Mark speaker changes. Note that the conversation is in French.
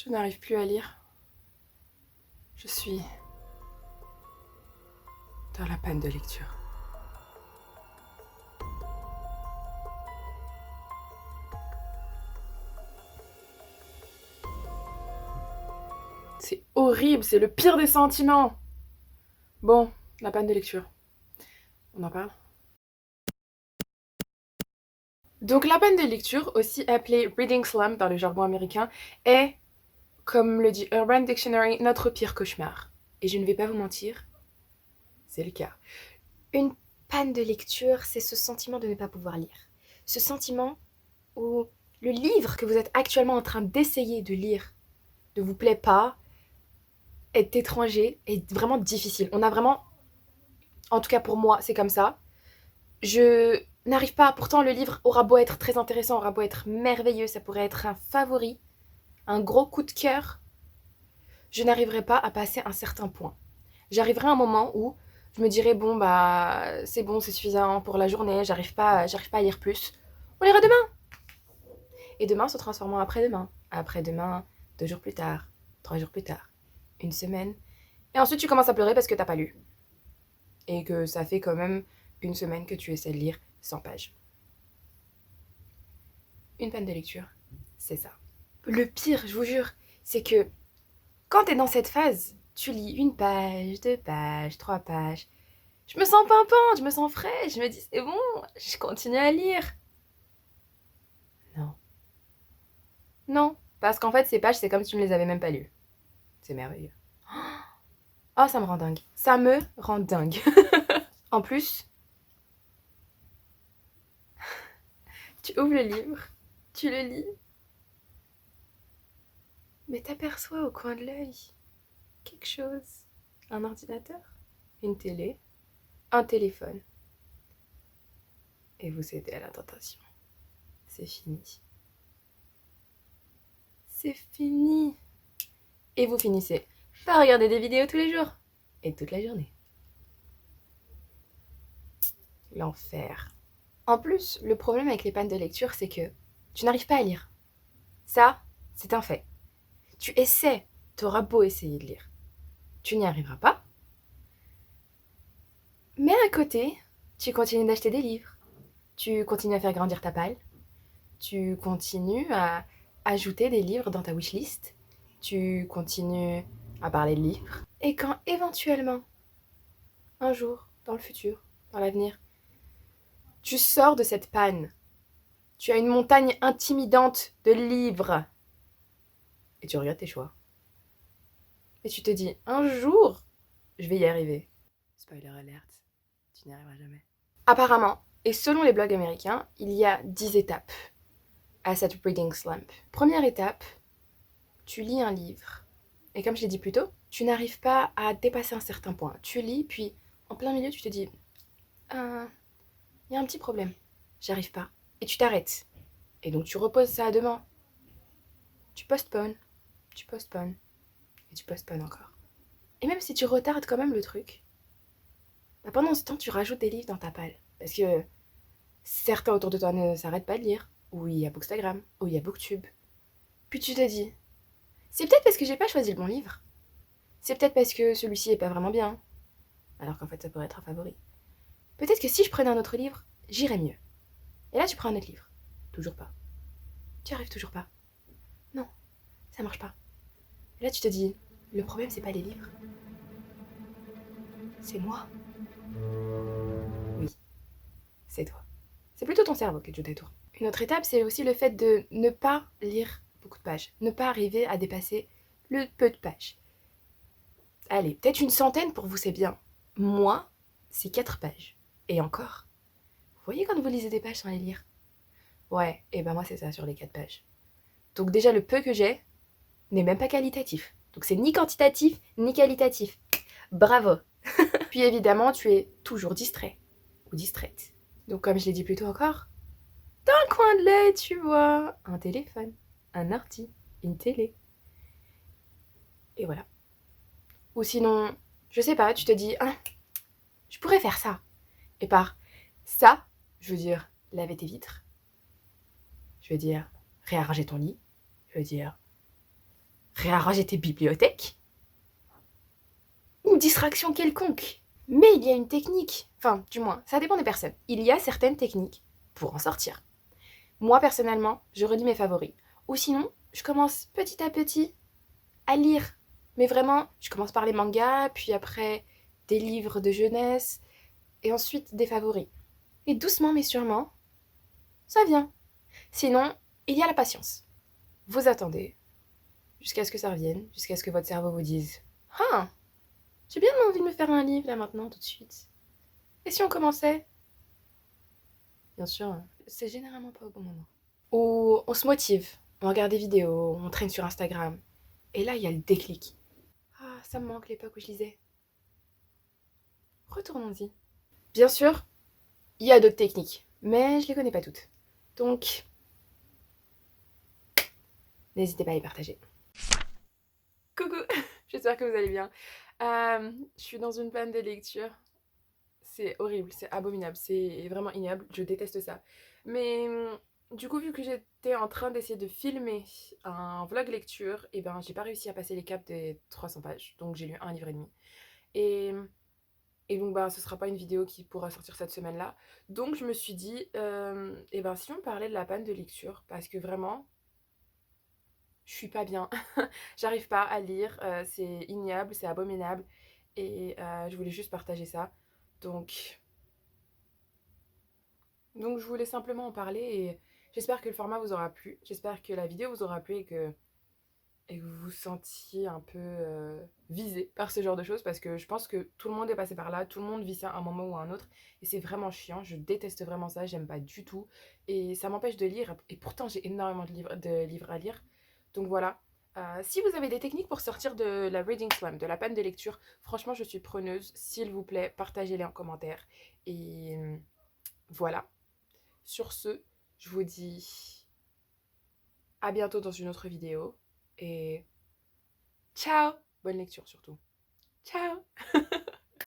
Speaker 1: Je n'arrive plus à lire. Je suis dans la panne de lecture. C'est horrible, c'est le pire des sentiments. Bon, la panne de lecture. On en parle? Donc la panne de lecture, aussi appelée reading slump dans le jargon américain, est, comme le dit Urban Dictionary, notre pire cauchemar. Et je ne vais pas vous mentir, c'est le cas.
Speaker 2: Une panne de lecture, c'est ce sentiment de ne pas pouvoir lire. Ce sentiment où le livre que vous êtes actuellement en train d'essayer de lire ne vous plaît pas, est étranger, est vraiment difficile. On a vraiment, en tout cas pour moi, c'est comme ça. Je n'arrive pas, pourtant le livre aura beau être très intéressant, aura beau être merveilleux, ça pourrait être un favori, un gros coup de cœur, je n'arriverai pas à passer un certain point. J'arriverai à un moment où je me dirais bon, c'est suffisant pour la journée, j'arrive pas à lire plus. On lira demain. Et demain se transforme en après-demain. Après-demain, 2 jours plus tard, 3 jours plus tard, une semaine. Et ensuite tu commences à pleurer parce que t'as pas lu. Et que ça fait quand même une semaine que tu essaies de lire 100 pages. Une panne de lecture, c'est ça. Le pire, je vous jure, c'est que quand t'es dans cette phase, tu lis 1 page, 2 pages, 3 pages. Je me sens pimpante, je me sens fraîche, je me dis c'est bon, je continue à lire. Non. Non, parce qu'en fait ces pages c'est comme si tu ne les avais même pas lues. C'est merveilleux. Oh, ça me rend dingue. Ça me rend dingue. En plus, tu ouvres le livre, tu le lis, mais t'aperçois au coin de l'œil quelque chose. Un ordinateur, une télé, un téléphone. Et vous cédez à la tentation. C'est fini. C'est fini. Et vous finissez par regarder des vidéos tous les jours. Et toute la journée. L'enfer. En plus, le problème avec les pannes de lecture, c'est que tu n'arrives pas à lire. Ça, c'est un fait. Tu essaies, t'auras beau essayer de lire. Tu n'y arriveras pas. Mais à côté, tu continues d'acheter des livres. Tu continues à faire grandir ta palle. Tu continues à ajouter des livres dans ta wishlist. Tu continues à parler de livres. Et quand éventuellement, un jour, dans le futur, dans l'avenir, tu sors de cette panne, tu as une montagne intimidante de livres, et tu regrettes tes choix. Et tu te dis, un jour, je vais y arriver. Spoiler alert, tu n'y arriveras jamais. Apparemment, et selon les blogs américains, il y a 10 étapes à cette reading slump. Première étape, tu lis un livre. Et comme je l'ai dit plus tôt, tu n'arrives pas à dépasser un certain point. Tu lis, puis en plein milieu, tu te dis, il y a un petit problème, j'arrive pas. Et tu t'arrêtes. Et donc tu reposes ça à demain. Tu postpones, et tu postpones encore. Et même si tu retardes quand même le truc, pendant ce temps, tu rajoutes des livres dans ta palle. Parce que certains autour de toi ne s'arrêtent pas de lire. Ou il y a Bookstagram, ou il y a Booktube. Puis tu te dis, c'est peut-être parce que j'ai pas choisi le bon livre. C'est peut-être parce que celui-ci est pas vraiment bien. Alors qu'en fait, ça pourrait être un favori. Peut-être que si je prenais un autre livre, j'irais mieux. Et là, tu prends un autre livre. Toujours pas. Tu arrives toujours pas. Non, ça marche pas. Et là, tu te dis, le problème, c'est pas les livres. C'est moi. Oui, c'est toi. C'est plutôt ton cerveau qui joue des tours. Une autre étape, c'est aussi le fait de ne pas lire beaucoup de pages. Ne pas arriver à dépasser le peu de pages. Allez, peut-être une centaine pour vous, c'est bien. Moi, c'est 4 pages. Et encore. Vous voyez quand vous lisez des pages sans les lire? Ouais, et ben moi, c'est ça sur les 4 pages. Donc déjà, le peu que j'ai n'est même pas qualitatif. Donc c'est ni quantitatif, ni qualitatif. Bravo. Puis évidemment, tu es toujours distrait ou distraite. Donc comme je l'ai dit plus tôt encore, dans le coin de l'œil, tu vois un téléphone, un ordi, une télé. Et voilà. Ou sinon, je sais pas, tu te dis, ah, je pourrais faire ça. Et par ça, je veux dire laver tes vitres. Je veux dire réarranger ton lit. Je veux dire réarranger tes bibliothèques, une distraction quelconque. Mais il y a une technique, enfin du moins, ça dépend des personnes. Il y a certaines techniques pour en sortir. Moi personnellement, je relis mes favoris. Ou sinon, je commence petit à petit à lire. Mais vraiment, je commence par les mangas, puis après des livres de jeunesse, et ensuite des favoris. Et doucement mais sûrement, ça vient. Sinon, il y a la patience. Vous attendez jusqu'à ce que ça revienne, jusqu'à ce que votre cerveau vous dise Ah, j'ai bien envie de me faire un livre là maintenant, tout de suite. Et si on commençait? Bien sûr, c'est généralement pas au bon moment. Ou on se motive, on regarde des vidéos, on traîne sur Instagram. Et là, il y a le déclic. Ah, ça me manque l'époque où je lisais. Retournons-y. Bien sûr, il y a d'autres techniques, mais je les connais pas toutes. Donc, n'hésitez pas à les partager. Coucou, j'espère que vous allez bien. Je suis dans une panne de lecture. C'est horrible, c'est abominable, c'est vraiment ignoble, je déteste ça. Mais du coup, vu que j'étais en train d'essayer de filmer un vlog lecture, et ben j'ai pas réussi à passer les caps des 300 pages, donc j'ai lu un livre et demi. Et, et donc bah ce sera pas une vidéo qui pourra sortir cette semaine-là. Donc je me suis dit, et ben si on parlait de la panne de lecture, parce que vraiment, je suis pas bien. J'arrive pas à lire, c'est ignoble, c'est abominable. Et je voulais juste partager ça. Donc, donc je voulais simplement en parler et j'espère que le format vous aura plu. J'espère que la vidéo vous aura plu et que vous vous sentiez un peu visé par ce genre de choses parce que je pense que tout le monde est passé par là, tout le monde vit ça à un moment ou à un autre et c'est vraiment chiant. Je déteste vraiment ça, j'aime pas du tout et ça m'empêche de lire et pourtant j'ai énormément de livres à lire. Donc voilà. Si vous avez des techniques pour sortir de la reading slam, de la panne de lecture, franchement je suis preneuse. S'il vous plaît, partagez-les en commentaire. Et voilà. Sur ce, je vous dis à bientôt dans une autre vidéo et ciao! Bonne lecture surtout. Ciao!